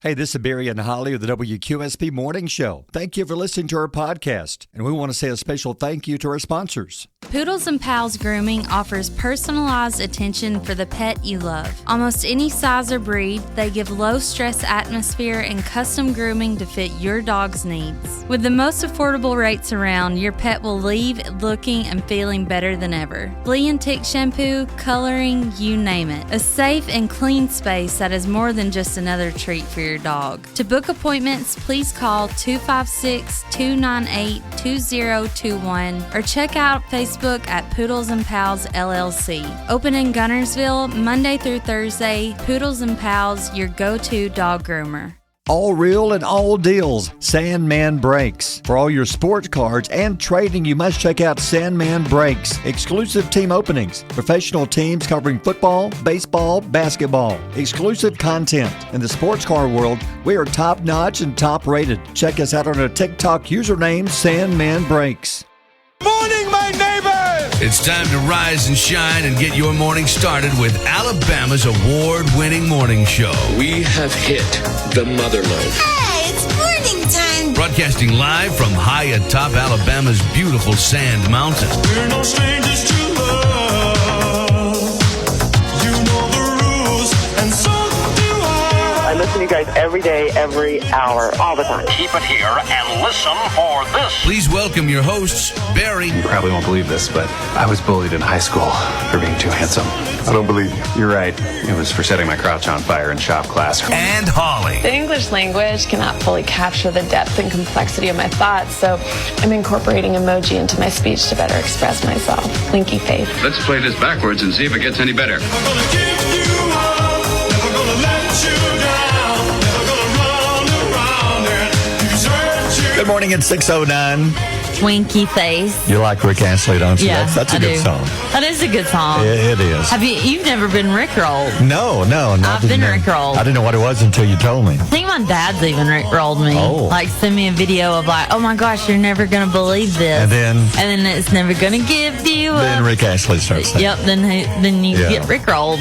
Hey, this is Barry and Holly of the WQSB Morning Show. Thank you for listening to our podcast. And we want to say a special thank you to our sponsors. Poodles & Pals Grooming offers personalized attention for the pet you love. Almost any size or breed, they give low-stress atmosphere and custom grooming to fit your dog's needs. With the most affordable rates around, your pet will leave looking and feeling better than ever. Flea and tick shampoo, coloring, you name it. A safe and clean space that is more than just another treat for your dog. To book appointments, please call 256-298-2021 or check out Facebook at Poodles & Pals LLC. Open in Gunnersville, Monday through Thursday. Poodles & Pals, your go-to dog groomer. All real and all deals. Sandman Brakes. For all your sports cards and trading, you must check out Sandman Brakes. Exclusive team openings. Professional teams covering football, baseball, basketball. Exclusive content. In the sports car world, we are top-notch and top-rated. Check us out on our TikTok username, Sandman Brakes. Morning, my neighbors! It's time to rise and shine and get your morning started with Alabama's award-winning morning show. We have hit the motherlode. Hey, it's morning time. Broadcasting live from high atop Alabama's beautiful sand mountain. We're no strangers to love. You know the rules, and so do I. I listen to you guys every day, every hour, all the time. Keep it here and listen for this. Please welcome your hosts, Barry. You probably won't believe this, but I was bullied in high school for being too handsome. I don't believe you. You're right. It was for setting my crotch on fire in shop class. And Holly. The English language cannot fully capture the depth and complexity of my thoughts, so I'm incorporating emoji into my speech to better express myself. Winky face. Let's play this backwards and see if it gets any better. Never gonna give you up, never gonna let you down, never gonna run around and desert you. Good morning at 6:09. Winky face. You like Rick Astley, don't you? Yeah, That's a I good do. song. That is a good song. It is. You've never been rickrolled? No. I've been rickrolled. I didn't know what it was until you told me. I think my dad's even rickrolled me. Oh. Like, send me a video of like, oh my gosh, you're never going to believe this. And then it's never going to give you up. Then Rick Astley starts saying. Yep, then you get rickrolled.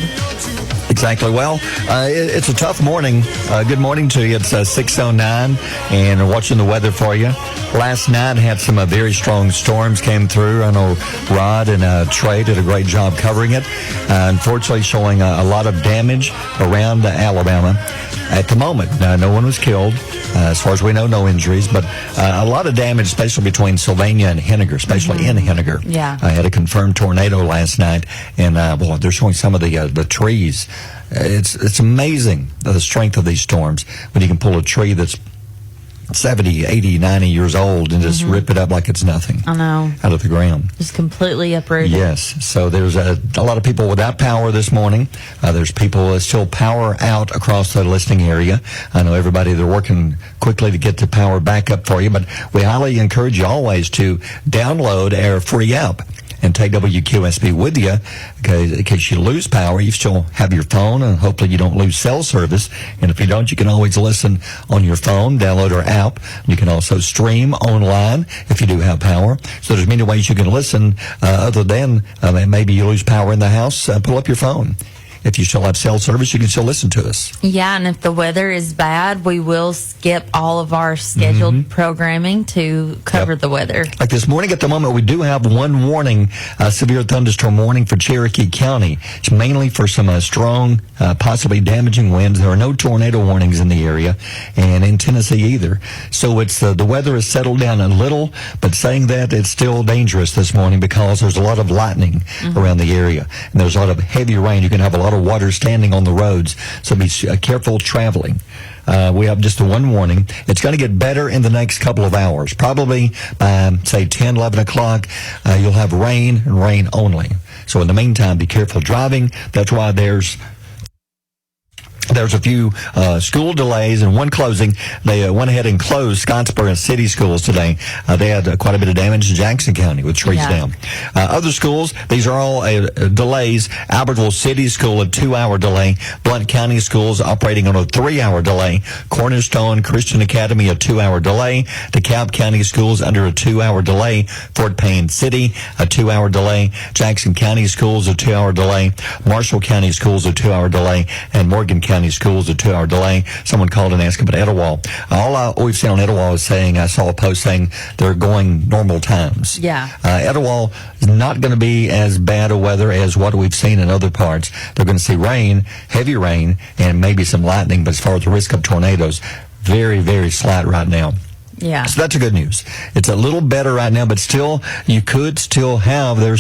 Exactly. Well, it's a tough morning. Good morning to you. It's 6:09, and watching the weather for you. Last night had some very strong storms came through. I know Rod and Trey did a great job covering it. Unfortunately, showing a lot of damage around Alabama. At the moment, no one was killed. As far as we know, no injuries, but a lot of damage, especially between Sylvania and Henniger, especially in Henniger. Yeah. I had a confirmed tornado last night, and they're showing some of the trees. It's amazing the strength of these storms when you can pull a tree that's 70, 80, 90 years old and just rip it up like it's nothing. I know. Out of the ground. Just completely uprooted. Yes. So there's a lot of people without power this morning. There's people still power out across the listening area. I know everybody, they're working quickly to get the power back up for you, but we highly encourage you always to download our free app and take WQSB with you. In case you lose power, you still have your phone, and hopefully you don't lose cell service. And if you don't, you can always listen on your phone, download our app. You can also stream online if you do have power. So there's many ways you can listen other than maybe you lose power in the house. Pull up your phone. If you still have cell service, you can still listen to us. Yeah, and if the weather is bad, we will skip all of our scheduled programming to cover the weather. Like this morning at the moment, we do have one warning, severe thunderstorm warning for Cherokee County. It's mainly for some strong, possibly damaging winds. There are no tornado warnings in the area, and in Tennessee either. So it's the weather has settled down a little, but saying that, it's still dangerous this morning because there's a lot of lightning around the area, and there's a lot of heavy rain. You can have a lot of water standing on the roads, so be careful traveling. We have just the one warning. It's going to get better in the next couple of hours. Probably by, say, 10, 11 o'clock, you'll have rain and rain only. So in the meantime, be careful driving. That's why there's a few school delays and one closing. They went ahead and closed Scottsboro and City schools today. They had quite a bit of damage in Jackson County with trees down. Other schools, these are all delays. Albertville City School, a 2-hour delay. Blount County Schools operating on a 3-hour delay. Cornerstone Christian Academy, a 2-hour delay. DeKalb County Schools under a 2-hour delay. Fort Payne City, a 2-hour delay. Jackson County Schools, a 2-hour delay. Marshall County Schools, a 2-hour delay. And Morgan County County schools, a 2-hour delay. Someone called and asked about Etowah. All we've seen on Etowah is saying, I saw a post saying they're going normal times. Yeah. Etowah is not going to be as bad a weather as what we've seen in other parts. They're going to see rain, heavy rain, and maybe some lightning, but as far as the risk of tornadoes, very, very slight right now. Yeah. So that's good news. It's a little better right now, but still, there's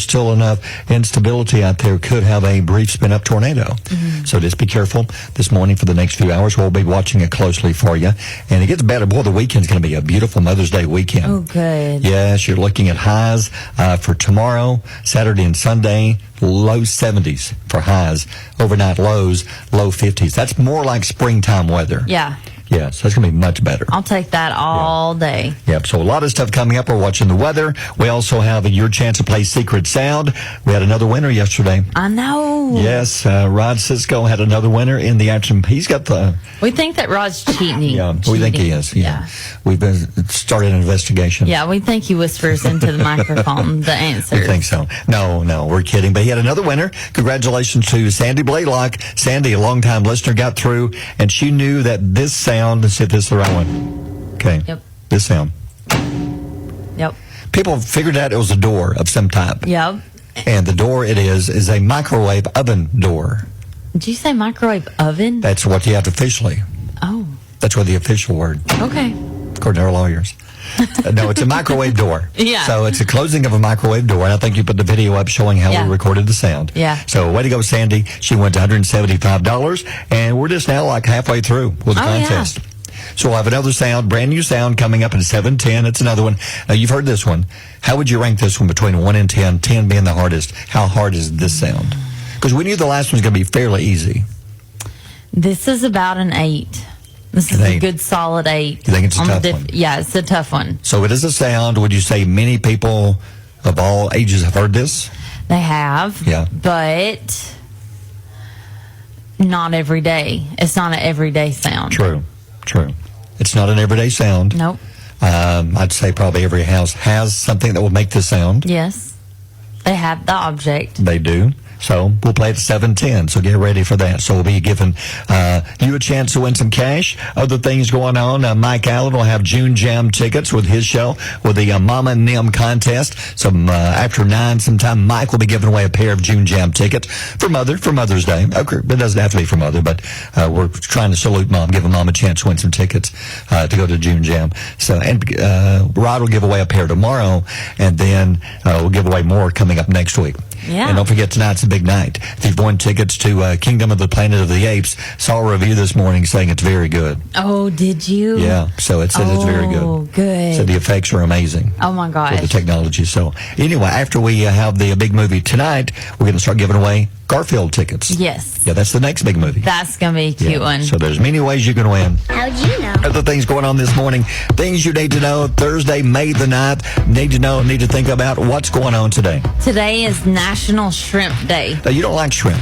still enough instability out there, could have a brief spin-up tornado. Mm-hmm. So just be careful this morning for the next few hours. We'll be watching it closely for you. And it gets better. Boy, the weekend's going to be a beautiful Mother's Day weekend. Oh, good. Yes, you're looking at highs for tomorrow, Saturday and Sunday, low 70s for highs. Overnight lows, low 50s. That's more like springtime weather. Yeah. Yeah, so it's going to be much better. I'll take that all day. Yep, so a lot of stuff coming up. We're watching the weather. We also have your chance to play Secret Sound. We had another winner yesterday. I know. Yes, Rod Cisco had another winner in the action. He's got the... We think that Rod's cheating. Yeah, we think he is. Yeah. We've started an investigation. Yeah, we think he whispers into the microphone the answers. We think so. No, we're kidding. But he had another winner. Congratulations to Sandy Blaylock. Sandy, a longtime listener, got through, and she knew that this sound... Let's see if this is the right one. Okay. Yep. This sound. Yep. People figured out it was a door of some type. Yep. And the door it is a microwave oven door. Did you say microwave oven? That's what you have officially. Oh. That's what the official word. Okay. According to our lawyers. No, it's a microwave door. Yeah. So it's a closing of a microwave door. And I think you put the video up showing how we recorded the sound. Yeah. So way to go, Sandy. She went to $175. And we're just now like halfway through with the contest. Yeah. So we'll have another sound, brand new sound coming up at 7:10. It's another one. Now, you've heard this one. How would you rank this one between 1 and 10? 10 being the hardest. How hard is this sound? Because we knew the last one's going to be fairly easy. This is about an 8. This is a good solid 8. You think it's a tough one? Yeah, it's a tough one. So it is a sound. Would you say many people of all ages have heard this? They have. Yeah. But not every day. It's not an everyday sound. True. It's not an everyday sound. Nope. I'd say probably every house has something that will make this sound. Yes. They have the object. They do. So we'll play at 7:10. So get ready for that. So we'll be giving you a chance to win some cash. Other things going on. Mike Allen will have June Jam tickets with his show with the Mama and Nim contest. So after 9 sometime, Mike will be giving away a pair of June Jam tickets for Mother's Day. Okay, it doesn't have to be for Mother, but we're trying to salute Mom, give Mom a chance to win some tickets to go to June Jam. So and Rod will give away a pair tomorrow, and then we'll give away more coming up next week. Yeah. And don't forget, tonight's a big night. If you've won tickets to Kingdom of the Planet of the Apes, saw a review this morning saying it's very good. Oh, did you? Yeah, so it says it's very good. Oh, good. So the effects are amazing. Oh, my gosh. With the technology. So anyway, after we have the big movie tonight, we're going to start giving away Garfield tickets. Yes. Yeah, that's the next big movie. That's going to be a cute one. So there's many ways you can win. How'd you know? Other things going on this morning. Things you need to know. Thursday, May the 9th. Need to think about what's going on today. Today is National Shrimp Day. Now, you don't like shrimp.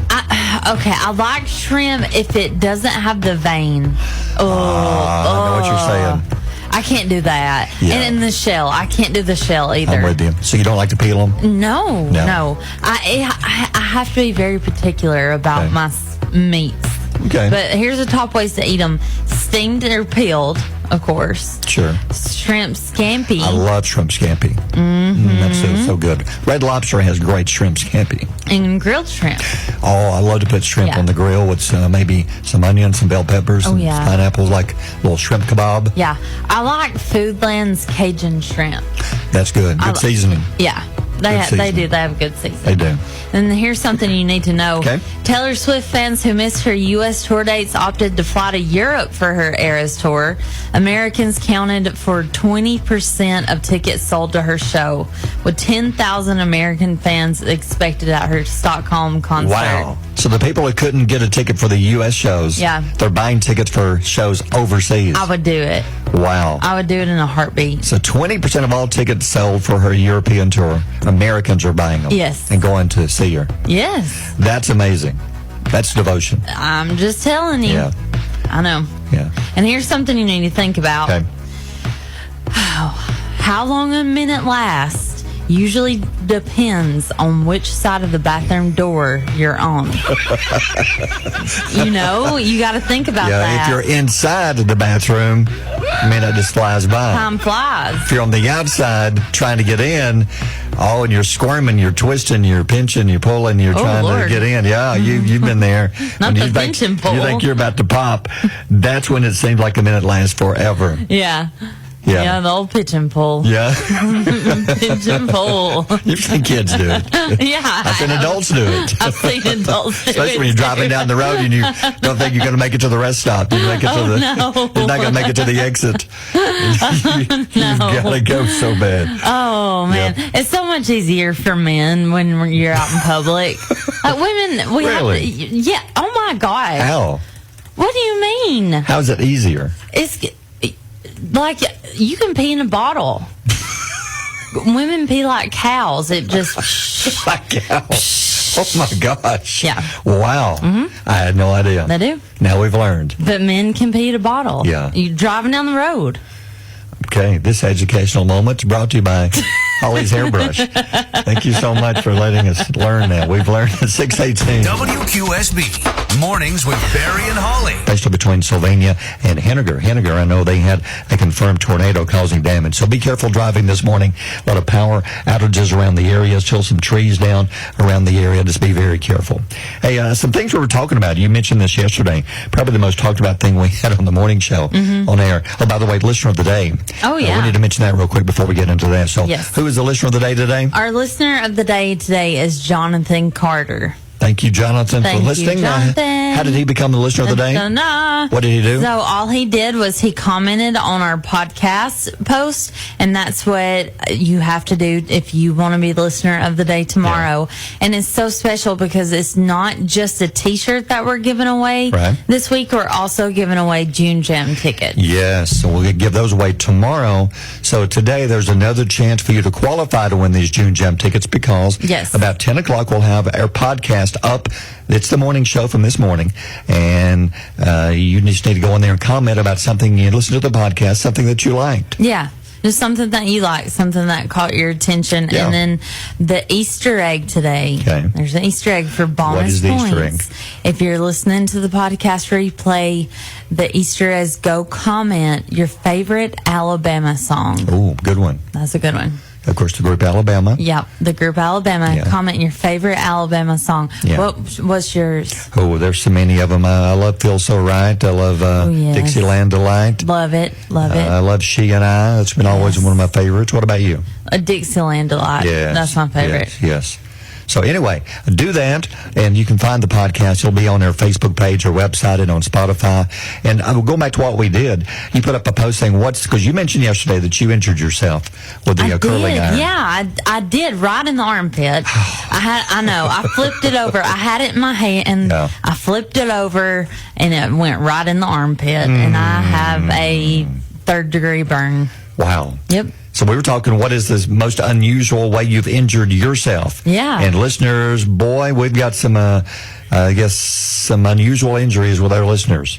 I like shrimp if it doesn't have the vein. I know what you're saying. I can't do that. Yeah. And in the shell, I can't do the shell either. I'm with you. So you don't like to peel them? No. I have to be very particular about my meats. Okay. But here's the top ways to eat them: steamed or peeled, of course. Sure. Shrimp scampi. I love shrimp scampi. That's so good. Red Lobster has great shrimp scampi. And grilled shrimp. Oh, I love to put shrimp on the grill with maybe some onions, some bell peppers, and pineapples, like a little shrimp kebab. Yeah. I like Foodland's Cajun shrimp. That's good. Good seasoning. Yeah. They do. They have good seasoning. They do. And here's something you need to know. Okay. Taylor Swift fans who missed her U.S. tour dates opted to fly to Europe for her Eras tour. Americans counted for 20% of tickets sold to her show, with 10,000 American fans expected at her Stockholm concert. Wow. So the people who couldn't get a ticket for the U.S. shows, they're buying tickets for shows overseas. I would do it. Wow. I would do it in a heartbeat. So 20% of all tickets sold for her European tour, Americans are buying them. Yes. And going to see her. Yes. That's amazing. That's devotion. I'm just telling you. Yeah. I know. Yeah. And here's something you need to think about. Okay. How long a minute lasts? usually depends on which side of the bathroom door you're on. You got to think about that. If you're inside of the bathroom, a minute just flies by. Time flies. If you're on the outside trying to get in, and you're squirming, you're twisting, you're pinching, you're pulling, you're trying to get in. Yeah, you've been there. Not the pinch and pull. You think you're about to pop. That's when it seems like a minute lasts forever. Yeah. Yeah, the old pitch and pull. Yeah. Pitch and pull. You've seen kids do it. Yeah. I've seen adults do it. I've seen adults do it. Especially when you're driving down the road and you don't think you're going to make it to the rest stop. You make it no. You're not going to make it to the exit. You've got to go so bad. Oh, man. Yep. It's so much easier for men when you're out in public. Women, we really? Yeah. Oh, my God. How? What do you mean? How's it easier? It's like you can pee in a bottle. Women pee like cows. It just like cows. Oh my gosh. Yeah. Wow. Mm-hmm. I had no idea. They do. Now we've learned. But men can pee in a bottle. Yeah. You're driving down the road. Okay. This educational moment is brought to you by Holly's Hairbrush. Thank you so much for letting us learn that. We've learned at 6:18. WQSB Mornings with Barry and Holly. Especially between Sylvania and Henniger. Henniger, I know they had a confirmed tornado causing damage. So be careful driving this morning. A lot of power outages around the area. Still some trees down around the area. Just be very careful. Hey, some things we were talking about. You mentioned this yesterday. Probably the most talked about thing we had on the morning show on air. Oh, by the way, listener of the day. Oh, yeah. We need to mention that real quick before we get into that. So yes. Who is the listener of the day today? Our listener of the day today is Jonathan Carter. Thank you, Jonathan, for listening. How did he become the listener of the day? What did he do? So all he did was he commented on our podcast post, and that's what you have to do if you want to be the listener of the day tomorrow. Yeah. And it's so special because it's not just a T-shirt that we're giving away. Right. This week we're also giving away June Jam tickets. Yes, so we'll give those away tomorrow. So today there's another chance for you to qualify to win these June Jam tickets because about 10 o'clock we'll have our podcast up. It's the morning show from this morning, and you just need to go in there and comment about something you listen to the podcast, something that you liked. Yeah, just something that you liked, something that caught your attention. Yeah. And then the Easter egg today. Okay. There's an Easter egg for bonus What is the points. Easter egg? If you're listening to the podcast replay, the Easter egg, go comment your favorite Alabama song. Oh, good one. That's a good one. Of course, the group Alabama. Yep, the group Alabama. Yeah. Comment your favorite Alabama song. Yeah. What was yours? Oh, there's so many of them. I love Feel So Right. I love Dixieland Delight. Love it. Love it. I love She and I. That's been always one of my favorites. What about you? A Dixieland Delight. Yes. That's my favorite. Yes. So anyway, do that, and you can find the podcast. It'll be on their Facebook page or website and on Spotify. And I will go back to what we did. You put up a post saying, because you mentioned yesterday that you injured yourself with the curling iron. Yeah, I did, right in the armpit. I know. I flipped it over. I had it in my hand, and I flipped it over, and it went right in the armpit. And I have a 3rd-degree burn. Wow. Yep. So we were talking, what is the most unusual way you've injured yourself? Yeah. And listeners, boy, we've got some, some unusual injuries with our listeners.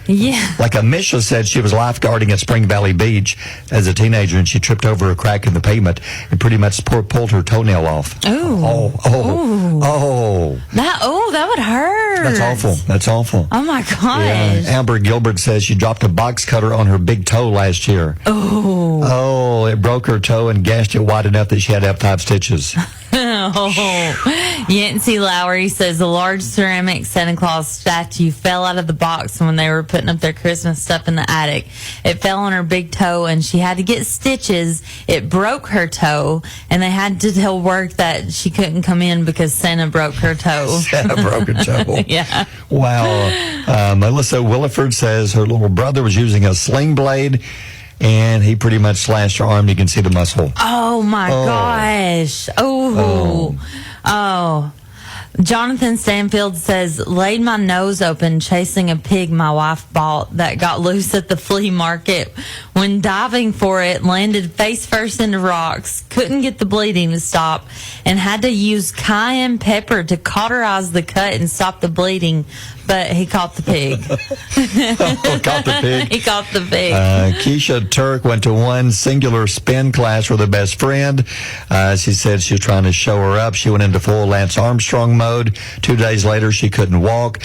Yeah. Like Misha said, she was lifeguarding at Spring Valley Beach as a teenager, and she tripped over a crack in the pavement and pretty much pulled her toenail off. Oh. That would hurt. That's awful. Oh, my gosh. Yeah. Amber Gilbert says she dropped a box cutter on her big toe last year. Oh, it broke her toe and gashed it wide enough that she had to have 5 stitches. Yancey Lowry says the large ceramic Santa Claus statue fell out of the box when they were putting up their Christmas stuff in the attic. It fell on her big toe and she had to get stitches. It broke her toe, and they had to tell work that she couldn't come in because Santa broke her toe. Santa broke her toe. Yeah. Wow. Melissa Williford says her little brother was using a sling blade, and he pretty much slashed her arm. You can see the muscle. Oh, my gosh. Oh. Jonathan Stanfield says, laid my nose open chasing a pig my wife bought that got loose at the flea market when diving for it, landed face first into rocks, couldn't get the bleeding to stop, and had to use cayenne pepper to cauterize the cut and stop the bleeding. But he caught the pig. Caught the pig. He caught the pig. Keisha Turk went to one singular spin class with her best friend. She said she was trying to show her up. She went into full Lance Armstrong mode. 2 days later, she couldn't walk.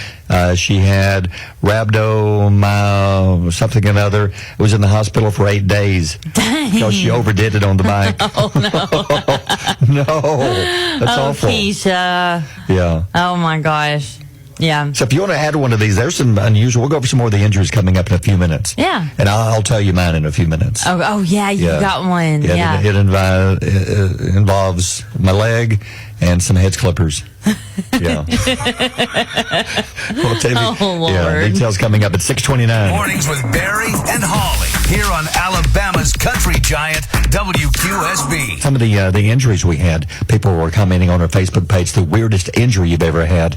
She had rhabdomyolysis, something or another. It was in the hospital for 8 days. Dang. Because she overdid it on the bike. Oh, no. No. That's awful. Keisha. Yeah. Oh, my gosh. Yeah. So if you want to add one of these, there's some unusual. We'll go over some more of the injuries coming up in a few minutes. Yeah. And I'll tell you mine in a few minutes. Oh yeah, you got one. Yeah. It involves my leg and some hedge clippers. Yeah. We'll tell you. Oh, Lord. Yeah, details coming up at 6:29. Mornings with Barry and Holly here on Alabama's country giant WQSB. Some of the injuries we had, people were commenting on our Facebook page, the weirdest injury you've ever had.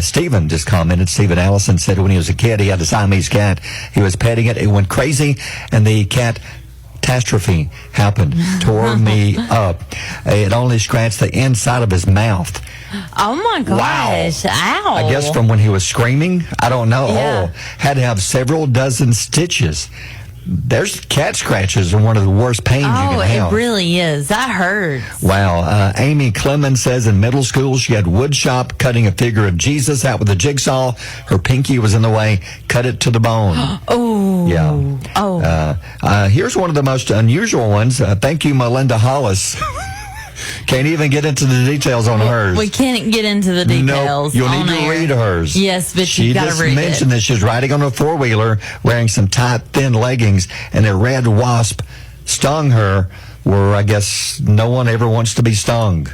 Stephen just commented. Stephen Allison said when he was a kid, he had a Siamese cat. He was petting it. It went crazy, and the cat catastrophe happened. Tore me up. It only scratched the inside of his mouth. Oh, my gosh. Wow. Ow. I guess from when he was screaming. I don't know. Yeah. Had to have several dozen stitches. There's cat scratches are one of the worst pains you can have. It really is. That hurts. Wow. Amy Clemens says in middle school she had wood shop cutting a figure of Jesus out with a jigsaw. Her pinky was in the way. Cut it to the bone. Oh. Yeah. Oh. Here's one of the most unusual ones. Thank you, Melinda Hollis. Can't even get into the details on hers. We can't get into the details. No, you'll on need to air. read hers. Yes, but she you got to read it. She just mentioned that she was riding on a four-wheeler wearing some tight, thin leggings, and a red wasp stung her where I guess no one ever wants to be stung.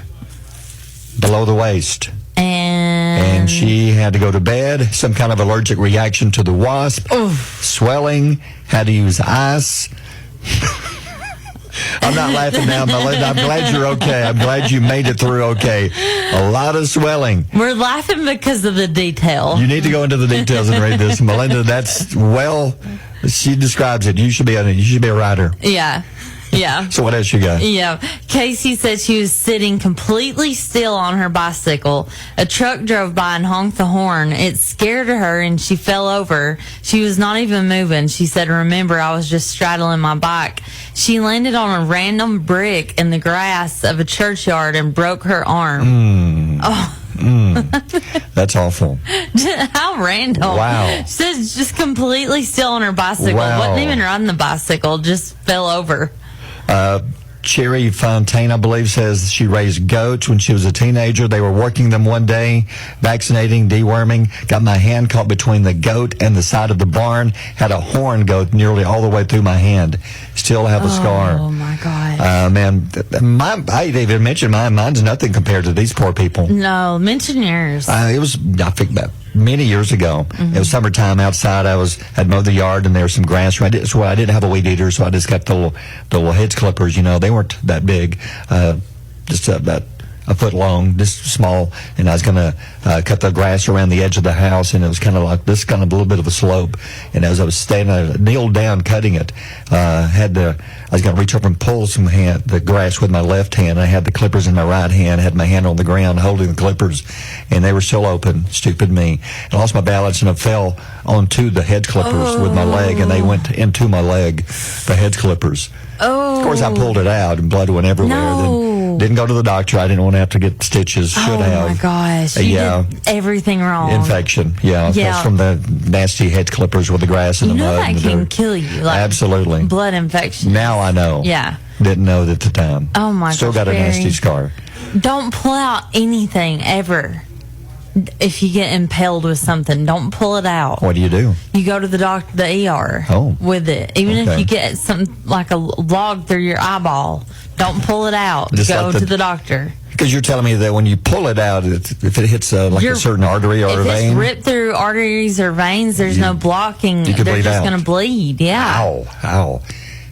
Below the waist. And she had to go to bed. Some kind of allergic reaction to the wasp. Oof. Swelling. Had to use ice. I'm not laughing now, Melinda. I'm glad you're okay. I'm glad you made it through okay. A lot of swelling. We're laughing because of the detail. You need to go into the details and read this, Melinda. She describes it. You should be a writer. Yeah. Yeah. So what else you got? Yeah. Casey said she was sitting completely still on her bicycle. A truck drove by and honked the horn. It scared her and she fell over. She was not even moving. She said, "Remember, I was just straddling my bike." She landed on a random brick in the grass of a churchyard and broke her arm. Oh. That's awful. How random. Wow. She said just completely still on her bicycle. Wow. Wasn't even riding the bicycle. Just fell over. Cherry Fontaine, I believe, says she raised goats when she was a teenager. They were working them one day, vaccinating, deworming. Got my hand caught between the goat and the side of the barn. Had a horn go nearly all the way through my hand. Still have a scar. Oh, my God. Man, I even mentioned mine. Mine's nothing compared to these poor people. No, mention yours. It was, I think, about many years ago. It was summertime outside. I'd mowed the yard and there was some grass. I didn't have a weed eater, so I just got the little hedge clippers. They weren't that big, just about a foot long, just small. And I was going to cut the grass around the edge of the house, and it was kind of like this, kind of a little bit of a slope. And as I was standing, I kneeled down cutting it. I was going to reach over and pull the grass with my left hand. I had the clippers in my right hand, had my hand on the ground holding the clippers, and they were still open. Stupid me. I lost my balance and I fell onto the hedge clippers with my leg, and they went into my leg, the hedge clippers. Oh. Of course, I pulled it out, and blood went everywhere. No. Then didn't go to the doctor. I didn't want to have to get stitches. Should have. Oh, my gosh. You did everything wrong. Infection. Yeah. That's from the nasty hedge clippers with the grass and the mud. That can kill you. Like absolutely. Blood infection. Now I know. Yeah. Didn't know at the time. Oh, my gosh. Still got a nasty scar. Don't pull out anything ever. If you get impaled with something, don't pull it out. What do? You go to the doctor, the ER, with it. Even if you get something like a log through your eyeball, don't pull it out. Just go like to the doctor. Because you're telling me that when you pull it out, if it hits a certain artery or a vein, if it's ripped through arteries or veins, there's no blocking. You could They're bleed just out. going to bleed. Yeah. Ow.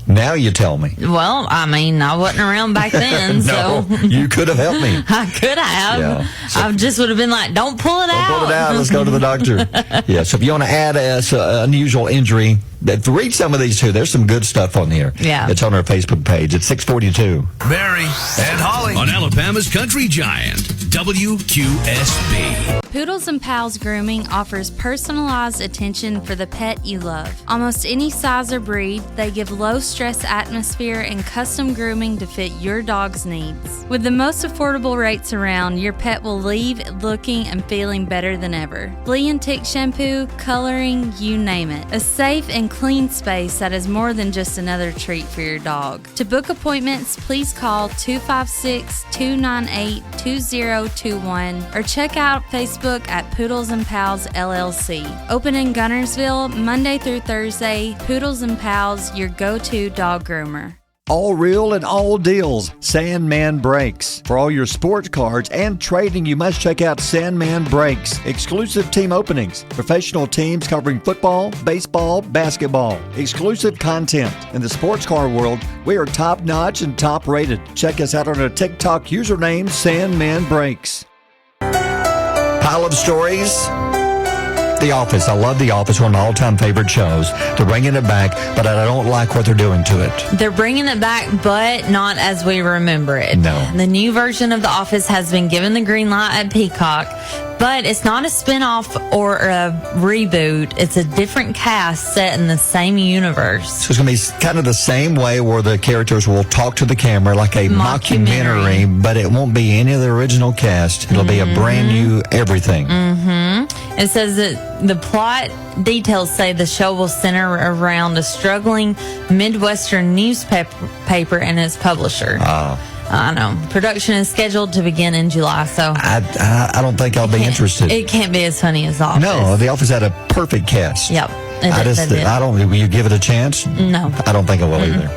Now you tell me. Well, I mean, I wasn't around back then, No, so you could have helped me. I could have. Yeah. I just would have been like, don't pull it out. Pull it out. Let's go to the doctor. Yeah, so if you want to add an unusual injury, read some of these too. There's some good stuff on here. Yeah. It's on our Facebook page. It's 642. Barry and Holly on Alabama's Country Giant, WQSB. Poodles and Pals Grooming offers personalized attention for the pet you love. Almost any size or breed, they give low-stress atmosphere and custom grooming to fit your dog's needs. With the most affordable rates around, your pet will leave looking and feeling better than ever. Flea and tick shampoo, coloring, you name it. A safe and clean space that is more than just another treat for your dog. To book appointments, please call 256-298-2021 or check out Facebook at Poodles and Pals LLC. Open in Gunnersville Monday through Thursday. Poodles and Pals, your go-to dog groomer. All real and all deals. Sandman Brakes. For all your sports cards and trading, you must check out Sandman Brakes. Exclusive team openings. Professional teams covering football, baseball, basketball. Exclusive content. In the sports car world, we are top-notch and top-rated. Check us out on our TikTok username, Sandman Brakes. Pile of stories. The Office. I love The Office, one of my all-time favorite shows. They're bringing it back, but I don't like what they're doing to it. They're bringing it back, but not as we remember it. No. The new version of The Office has been given the green light at Peacock, but it's not a spin-off or a reboot. It's a different cast set in the same universe. So it's going to be kind of the same way where the characters will talk to the camera like a mockumentary, but it won't be any of the original cast. It'll be a brand new everything. It says that the plot details say the show will center around a struggling Midwestern newspaper and its publisher. I know. Production is scheduled to begin in July, so I don't think I'll be interested. It can't be as funny as The Office. No, The Office had a perfect cast. Yep. I don't. Will you give it a chance? No. I don't think I will either.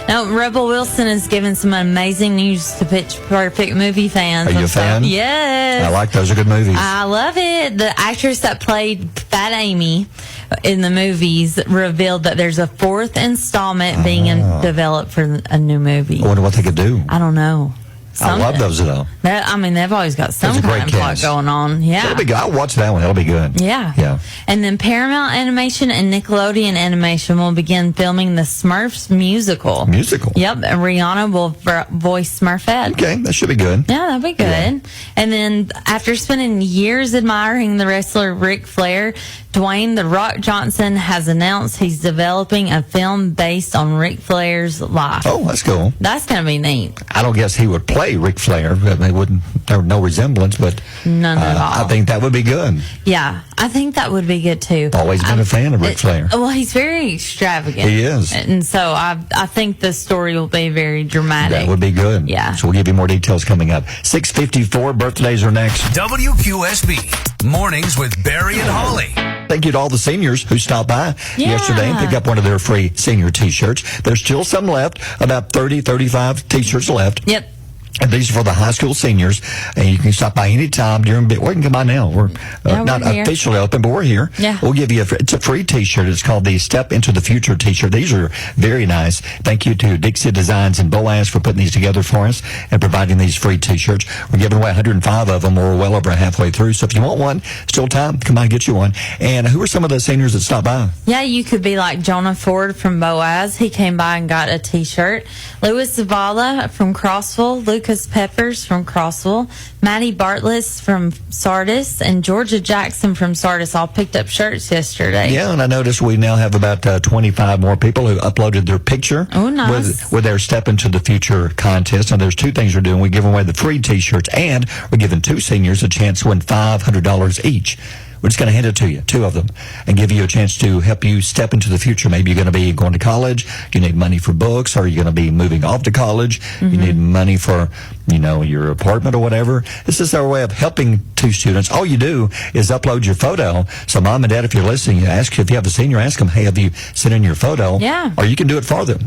Now, Rebel Wilson has given some amazing news to pitch perfect movie fans. Are you a fan? Yes. I like those. Are good movies. I love it. The actress that played Fat Amy in the movies revealed that there's a fourth installment being developed for a new movie. I wonder what they could do. I don't know. I love those though. They've always got some There's a kind great of plot cast. going on. Yeah. That'll be good. I'll watch that one. That'll be good. Yeah. Yeah. And then Paramount Animation and Nickelodeon Animation will begin filming the Smurfs musical. Musical? Yep. Rihanna will voice Smurfette. Okay, that should be good. Yeah, that'll be good. Yeah. And then after spending years admiring the wrestler Ric Flair, Dwayne "The Rock" Johnson has announced he's developing a film based on Ric Flair's life. Oh, that's cool. That's going to be neat. I don't guess he would play Ric Flair. They wouldn't. There no resemblance, but none at all. I think that would be good. Yeah, I think that would be good too. Always been a fan of Ric Flair. Well, he's very extravagant. He is. And so I think the story will be very dramatic. That would be good. Yeah. So we'll give you more details coming up. 6:54, birthdays are next. WQSB Mornings with Barry and Holly. Thank you to all the seniors who stopped by yesterday and picked up one of their free senior T-shirts. There's still some left, about 30, 35 T-shirts left. Yep. And these are for the high school seniors, and you can stop by any time during. We can come by now. We're not here. officially open, but we're here. Yeah. We'll give you it's a free T-shirt. It's called the Step Into the Future T-shirt. These are very nice. Thank you to Dixie Designs and Boaz for putting these together for us and providing these free T-shirts. We're giving away 105 of them. We're well over halfway through. So if you want one, still time. Come by and get you one. And who are some of the seniors that stopped by? Yeah, you could be like Jonah Ford from Boaz. He came by and got a T-shirt. Louis Zavala from Crossville. Lucas Peppers from Crossville. Maddie Bartlett from Sardis. And Georgia Jackson from Sardis all picked up shirts yesterday. Yeah, and I noticed we now have about 25 more people who uploaded their picture with their Step Into the Future contest. And there's two things we're doing. We're giving away the free T-shirts, and we're giving two seniors a chance to win $500 each. We're just going to hand it to you, two of them, and give you a chance to help you step into the future. Maybe you're going to be going to college, you need money for books, or you're going to be moving off to college, you need money for, your apartment or whatever. This is our way of helping two students. All you do is upload your photo. So mom and dad, if you're listening, if you have a senior, ask them, hey, have you sent in your photo? Yeah. Or you can do it for them.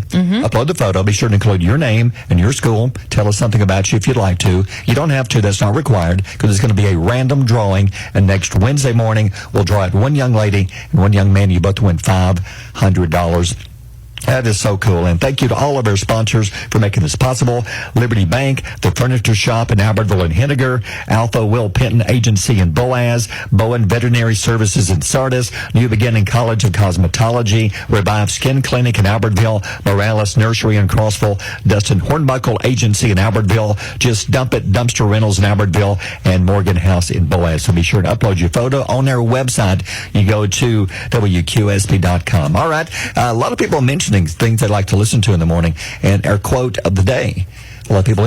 Upload the photo. Be sure to include your name and your school. Tell us something about you if you'd like to. You don't have to. That's not required, because it's going to be a random drawing. And next Wednesday morning, we'll draw out one young lady and one young man. You both win $500. That is so cool. And thank you to all of our sponsors for making this possible. Liberty Bank, the Furniture Shop in Albertville and Henniger, Alpha Will Penton Agency in Boaz, Bowen Veterinary Services in Sardis, New Beginning College of Cosmetology, Revive Skin Clinic in Albertville, Morales Nursery in Crossville, Dustin Hornbuckle Agency in Albertville, Just Dump It Dumpster Rentals in Albertville, and Morgan House in Boaz. So be sure to upload your photo on their website. You go to WQSB.com. All right. A lot of people mentioning things they like to listen to in the morning, and our quote of the day. A lot of people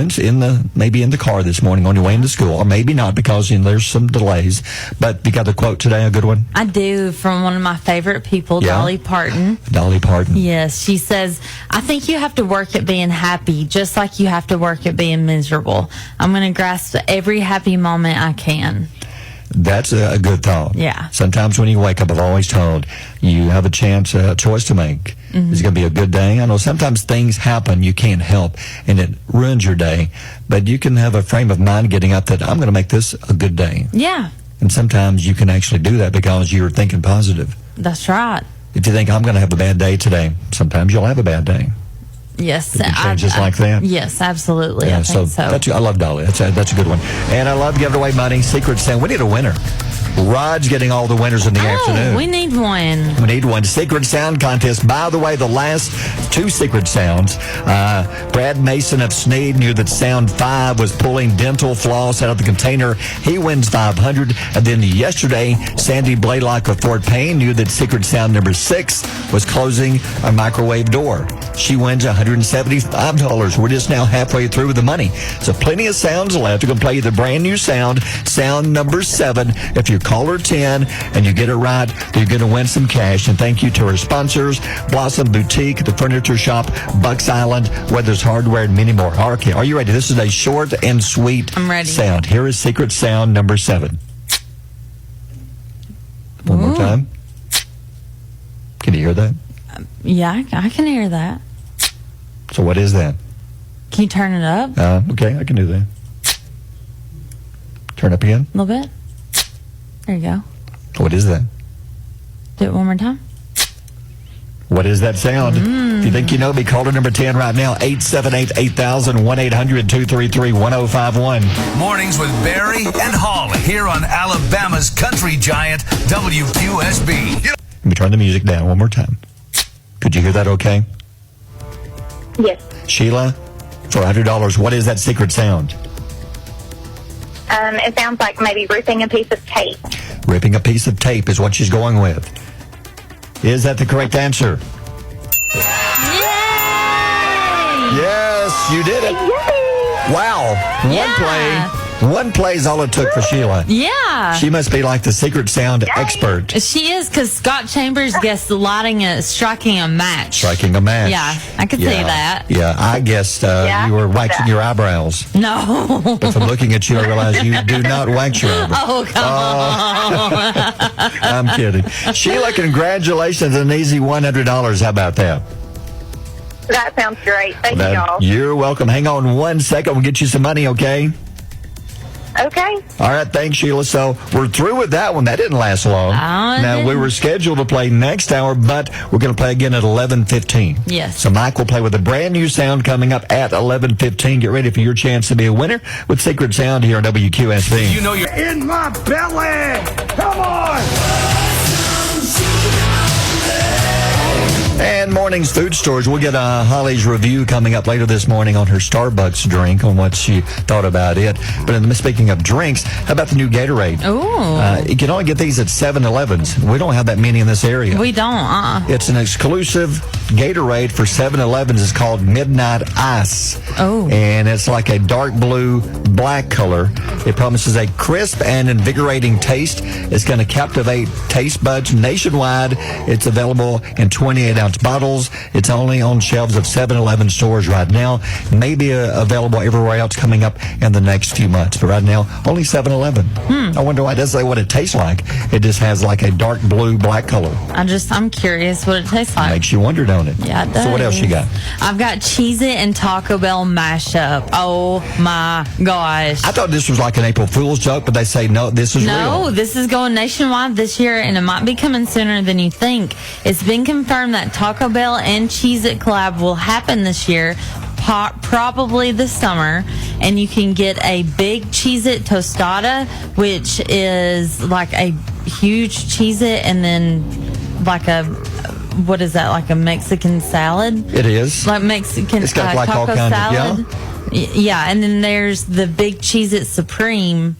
maybe in the car this morning on your way into school, or maybe not because there's some delays. But you got the quote today, a good one? I do, from one of my favorite people, Dolly Parton. Dolly Parton. Yes, she says, I think you have to work at being happy, just like you have to work at being miserable. I'm going to grasp every happy moment I can. That's a good thought. Yeah. Sometimes when you wake up, I've always told you have a choice to make. Mm-hmm. It's going to be a good day. I know sometimes things happen you can't help, and it ruins your day. But you can have a frame of mind getting up that I'm going to make this a good day. Yeah. And sometimes you can actually do that because you're thinking positive. That's right. If you think I'm going to have a bad day today, sometimes you'll have a bad day. Yes, just like that. Yes, absolutely. Yeah, I think so. I love Dolly. That's a good one. And I love giving away money. Secret Sound. We need a winner. Rod's getting all the winners in the afternoon. We need one. We need one. Secret Sound contest. By the way, the last two Secret Sounds, Brad Mason of Sneed knew that Sound 5 was pulling dental floss out of the container. He wins $500. And then yesterday, Sandy Blaylock of Fort Payne knew that Secret Sound number 6 was closing a microwave door. She wins $175. We're just now halfway through with the money. So plenty of sounds left. We're going to play the brand new sound number 7. If you're caller 10 and you get it right, you're going to win some cash. And thank you to our sponsors, Blossom Boutique, the Furniture Shop, Bucks Island, Weathers Hardware, and many more. Okay, are you ready? This is a short and sweet I'm ready. sound. Here is Secret Sound number 7. One more time. Can you hear that? Yeah, I can hear that. So what is that? Can you turn it up? Okay, I can do that. Turn up again. A little bit. There you go. What is that? Do it one more time. What is that sound? If you think you know, be caller number 10 right now. 878-8000, 1-800-233-1051. Mornings with Barry and Holly here on Alabama's country giant, WQSB. Let me turn the music down one more time. Could you hear that okay? Yes. Sheila, for $100, what is that secret sound? It sounds like maybe ripping a piece of tape. Ripping a piece of tape is what she's going with. Is that the correct answer? Yay! Yes, you did it. Yay! Wow. One play is all it took for Sheila. Yeah. She must be like the secret sound expert. She is, because Scott Chambers guessed striking a match. Striking a match. Yeah, I could see that. Yeah, I guessed you were waxing your eyebrows. No. But from looking at you, I realize you do not wax your eyebrows. Oh, come on. I'm kidding. Sheila, congratulations on an easy $100. How about that? That sounds great. Thank you, y'all. You're welcome. Hang on 1 second. We'll get you some money, okay? Okay. All right, thanks, Sheila. So we're through with that one. That didn't last long. Now, we were scheduled to play next hour, but we're going to play again at 11:15. Yes. So Mike will play with a brand new sound coming up at 11:15. Get ready for your chance to be a winner with Secret Sound here on WQSB. You know you're In my belly! Come on! And morning's food stores. We'll get Holly's review coming up later this morning on her Starbucks drink, on what she thought about it. But speaking of drinks, how about the new Gatorade? Ooh. You can only get these at 7-Elevens. We don't have that many in this area. We don't. It's an exclusive Gatorade for 7-Elevens. It's called Midnight Ice. Oh. And it's like a dark blue, black color. It promises a crisp and invigorating taste. It's going to captivate taste buds nationwide. It's available in 28-ounce bottles. It's only on shelves of 7-Eleven stores right now. Maybe available everywhere else coming up in the next few months. But right now, only 7-Eleven. I wonder why it doesn't say what it tastes like. It just has like a dark blue, black color. I'm curious what it tastes like. Makes you wonder, don't it? Yeah, it does. So what else you got? I've got Cheez-It and Taco Bell mashup. Oh my gosh. I thought this was like an April Fool's joke, but they say no, this is real. No, this is going nationwide this year, and it might be coming sooner than you think. It's been confirmed that Taco Bell and Cheez-It collab will happen this year, probably this summer, and you can get a big Cheez-It tostada, which is like a huge Cheez-It, and then like a, what is that, like a Mexican salad? It is. Like Mexican It's got like all taco kinds salad. of, Yeah, and then there's the big Cheez-It Supreme,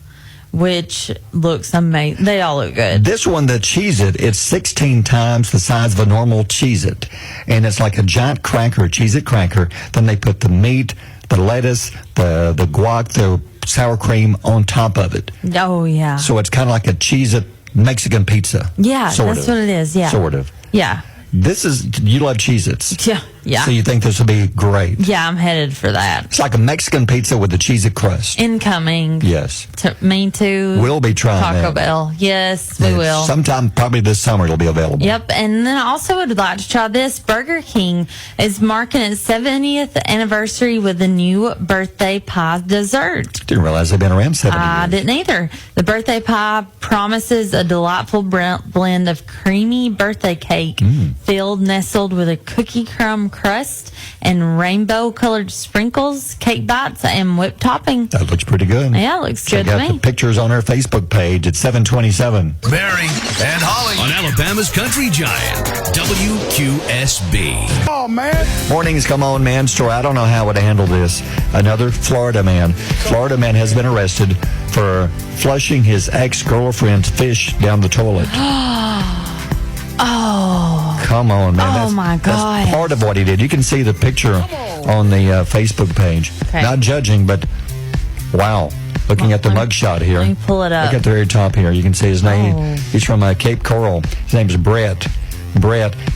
which looks amazing. They all look good. This one, the Cheez-It, it's 16 times the size of a normal Cheez-It. And it's like a giant cracker, a Cheez-It cracker. Then they put the meat, the lettuce, the guac, the sour cream on top of it. Oh, yeah. So it's kind of like a Cheez-It Mexican pizza. Yeah, sort that's of. what it is. Yeah. Sort of. Yeah. This is, you love Cheez-Its. Yeah. Yeah. So you think this will be great. Yeah, I'm headed for that. It's like a Mexican pizza with a Cheez-It crust. Incoming. Yes. Me too. We'll be trying Taco that. Bell. Yes, we will. Sometime probably this summer it'll be available. Yep, and then I also would like to try this. Burger King is marking its 70th anniversary with a new birthday pie dessert. Didn't realize they've been around 70 I years. didn't either. The birthday pie promises a delightful blend of creamy birthday cake filled, nestled with a cookie crumb crust and rainbow-colored sprinkles, cake bites, and whipped topping. That looks pretty good. Yeah, it looks Check good to out the me. pictures on our Facebook page at 727. Barry and Holly on Alabama's Country Giant, WQSB. Oh, man. Mornings, come on, man store. I don't know how I would handle this. Another Florida man. Florida man has been arrested for flushing his ex-girlfriend's fish down the toilet. Oh. Come on, man. Oh, my God. That's part of what he did. You can see the picture on the Facebook page. Okay. Not judging, but wow. Looking at the mugshot here. Let me pull it up. Look at the very top here. You can see his name. Oh. He's from Cape Coral. His name's Brett.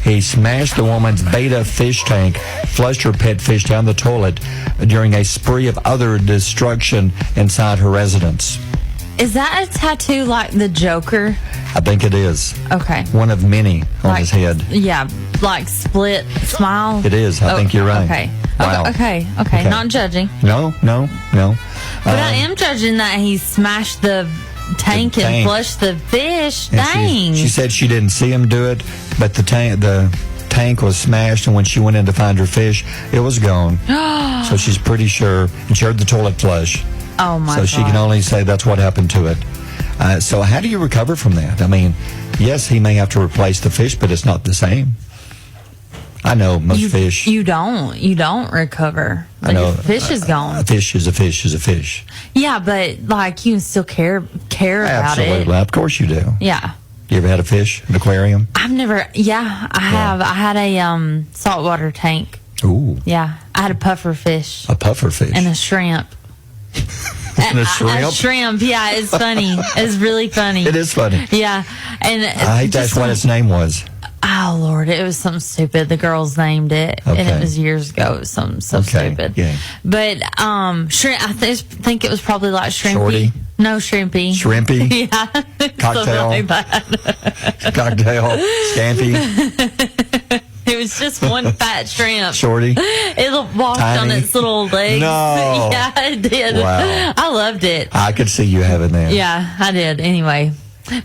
He smashed the woman's beta fish tank, flushed her pet fish down the toilet during a spree of other destruction inside her residence. Is that a tattoo like the Joker? I think it is. Okay. One of many on his head. Yeah, like split smile. It is. I think you're right. Okay. Wow. Okay. Not judging. No. But I am judging that he smashed the tank and flushed the fish. And Dang. She said she didn't see him do it, but the tank was smashed, and when she went in to find her fish, it was gone. So she's pretty sure, and she heard the toilet flush. Oh my So God. she can only say that's what happened to it. So how do you recover from that? I mean, yes, he may have to replace the fish, but it's not the same. I know most fish. You don't recover. I know. Your fish is gone. A fish is a fish is a fish. Yeah, but like you can still care about it. Absolutely. Of course you do. Yeah. You ever had a fish, an aquarium? I've never. Yeah, I have. I had a saltwater tank. Ooh. Yeah, I had a puffer fish. A puffer fish. And a shrimp. And a shrimp? A shrimp, yeah, it's funny. It's really funny. It is funny. Yeah. And I hate to ask what its name was. Oh, Lord, it was something stupid. The girls named it, and Okay. it was years ago. It was something so stupid. Yeah. But shrimp, I think it was probably like shrimpy. Shorty? No, shrimpy. Shrimpy? Yeah. Cocktail? Something like that. Cocktail? Scampy? It was just one fat shrimp. Shorty? It walked on Tiny? its little legs. No. Yeah, it did. Wow. I loved it. I could see you having that. Yeah, I did. Anyway.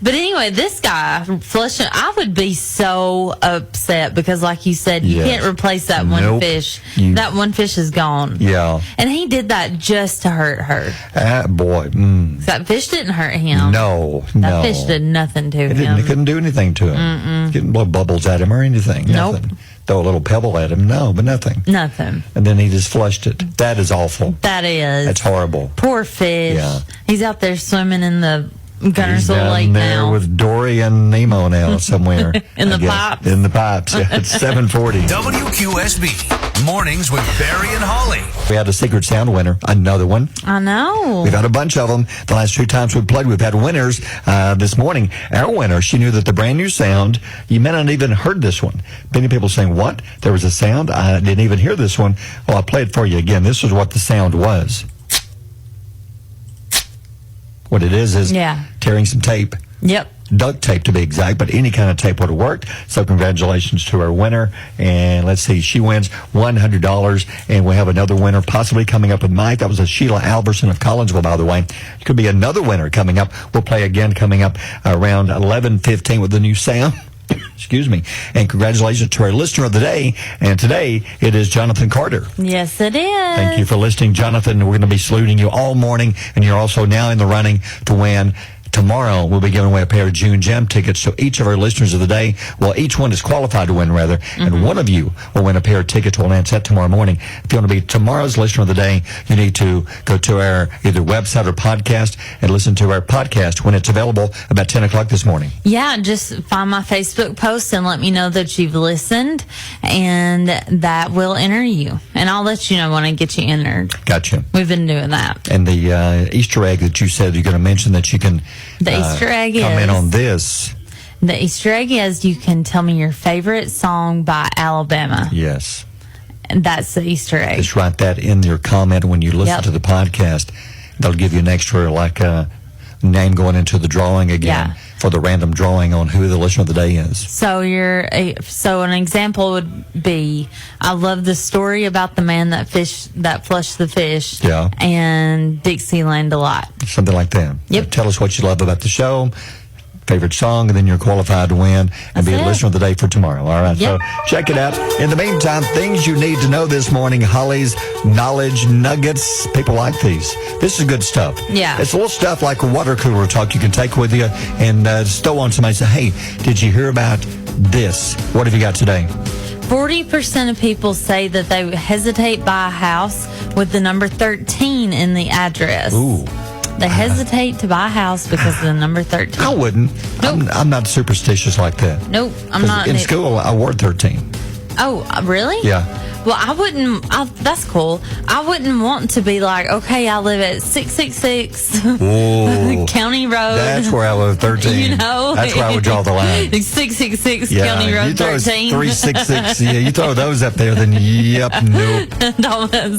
But anyway, this guy, flushing, I would be so upset because, like you said, you Yes. can't replace that one Nope. fish. You- That one fish is gone. Yeah. And he did that just to hurt her. Boy. That fish didn't hurt him. No. That fish did nothing to It him. couldn't do anything to him. Didn't blow bubbles at him or anything. Nope. Nothing. Throw a little pebble at him. No, but nothing. Nothing. And then he just flushed it. That is awful. That is. That's horrible. Poor fish. Yeah. He's out there swimming in the He's Gunnersville down Lake there now. with Dory and Nemo now somewhere. In the I guess. pipes. In the pipes. Yeah, it's 7:40. WQSB Mornings with Barry and Holly. We had a secret sound winner. Another one. I know. We've had a bunch of them. The last 2 times we've played, we've had winners. This morning, our winner, she knew that the brand new sound, you may not even heard this one. Many people saying, what? There was a sound? I didn't even hear this one. Well, I'll play it for you again. This is what the sound was. What it is tearing some tape. Yep. Duct tape to be exact, but any kind of tape would have worked. So congratulations to our winner. And let's see, she wins $100. And we have another winner possibly coming up with Mike. That was a Sheila Alverson of Collinsville, by the way. It could be another winner coming up. We'll play again coming up around 11:15 with the new sound. Excuse me. And congratulations to our listener of the day. And today it is Jonathan Carter. Yes, it is. Thank you for listening, Jonathan. We're going to be saluting you all morning, and you're also now in the running to win. Tomorrow, we'll be giving away a pair of June Gem tickets to each of our listeners of the day. Well, each one is qualified to win, rather. And one of you will win a pair of tickets. We'll announce that tomorrow morning. If you want to be tomorrow's listener of the day, you need to go to our either website or podcast and listen to our podcast when it's available about 10 o'clock this morning. Yeah, just find my Facebook post and let me know that you've listened, and that will enter you. And I'll let you know when I get you entered. Gotcha. We've been doing that. And the Easter egg that you said you're going to mention that you can The Easter egg comment is on this. The Easter egg is you can tell me your favorite song by Alabama. Yes. And that's the Easter egg. Just write that in your comment when you listen Yep. to the podcast. They'll give you an extra name going into the drawing again for the random drawing on who the listener of the day is. So an example would be, I love the story about the man that flushed the fish. Yeah. And Dixieland Delight. Something like that. Yep. Tell us what you love about the show, favorite song, and then you're qualified to win and That's be a it. listener of the day for tomorrow. All right. Yep. So check it out. In the meantime, things you need to know this morning. Holly's knowledge nuggets. People like these. This is good stuff. Yeah. It's a little stuff like a water cooler talk you can take with you and stow on somebody and say, hey, did you hear about this? What have you got today? 40% of people say that they hesitate by a house with the number 13 in the address. Ooh. They hesitate to buy a house because of the number 13. I wouldn't. Nope. I'm not superstitious like that. Nope, I'm 'Cause not. In school, I wore 13. Oh, really? Yeah. Well, I wouldn't. That's cool. I wouldn't want to be like, okay, I live at 666 Ooh. County Road. That's where I live 13. You know? That's where I would draw the line. 666 County Road you throw 13. 366. Yeah, you throw those up there, then yep, nope.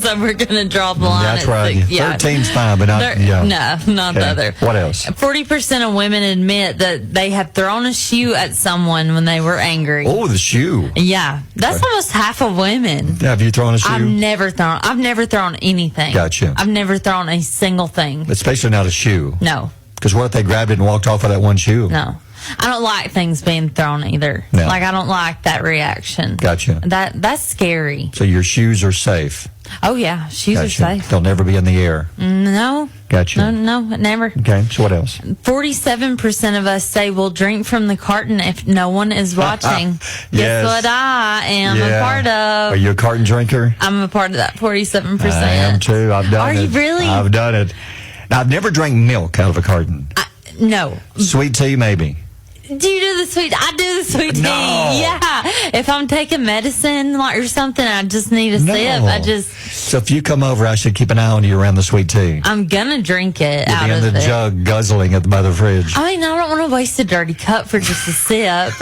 So we're going to draw the line. That's at right. 6. Yeah. 13's fine, but not, yeah. No, not the Okay. other. What else? 40% of women admit that they have thrown a shoe at someone when they were angry. Oh, the shoe. Yeah, that's almost half of women. Have you thrown a shoe? I've never thrown anything. Gotcha. I've never thrown a single thing. Especially not a shoe. No. Because what if they grabbed it and walked off with that one shoe? No. I don't like things being thrown either. No. Like, I don't like that reaction. Gotcha. That's scary. So your shoes are safe. Oh, yeah. Shoes Gotcha. are safe. They'll never be in the air. No. Gotcha. No, never. Okay, so what else? 47% of us say we'll drink from the carton if no one is watching. Yes. Guess what I am a part of? Are you a carton drinker? I'm a part of that 47%. I am too. I've done it. Are you really? I've done it. Now, I've never drank milk out of a carton. No. Sweet tea, maybe. Do you do the sweet? I do the sweet tea. No. Yeah. If I'm taking medicine or something, I just need a sip. So if you come over, I should keep an eye on you around the sweet tea. I'm gonna drink it You'll out be in of the it. jug guzzling at by the fridge. I mean, I don't want to waste a dirty cup for just a sip.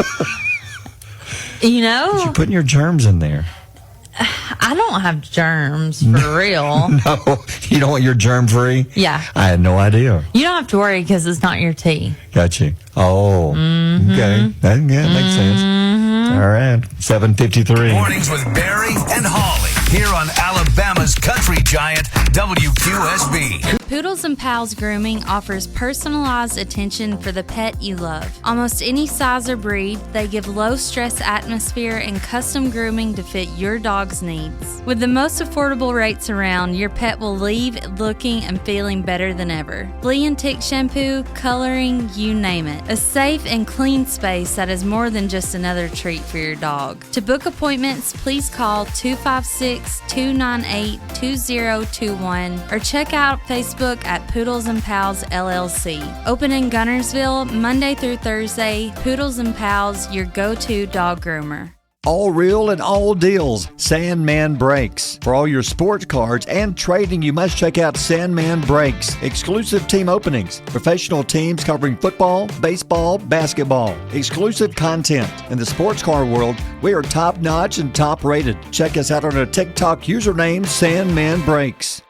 You know? You're putting your germs in there. I don't have germs for real. No, you don't want your germ free? Yeah. I had no idea. You don't have to worry because it's not your tea. Got you. Oh, okay. That makes sense. All right, 7:53. Mornings with Barry and Holly here on Alabama's country giant WQSB. Poodles and Pals Grooming offers personalized attention for the pet you love. Almost any size or breed, they give low-stress atmosphere and custom grooming to fit your dog's needs. With the most affordable rates around, your pet will leave looking and feeling better than ever. Flea and tick shampoo, coloring, you name it. A safe and clean space that is more than just another treat for your dog. To book appointments, please call 256-298-2021 or check out Facebook at Poodles and Pals LLC. Open in Gunnersville Monday through Thursday. Poodles and Pals, your go-to dog groomer. All real and all deals. Sandman Brakes. For all your sports cards and trading, you must check out Sandman Brakes. Exclusive team openings. Professional teams covering football, baseball, basketball. Exclusive content. In the sports car world, we are top notch and top rated. Check us out on our TikTok username, Sandman Brakes.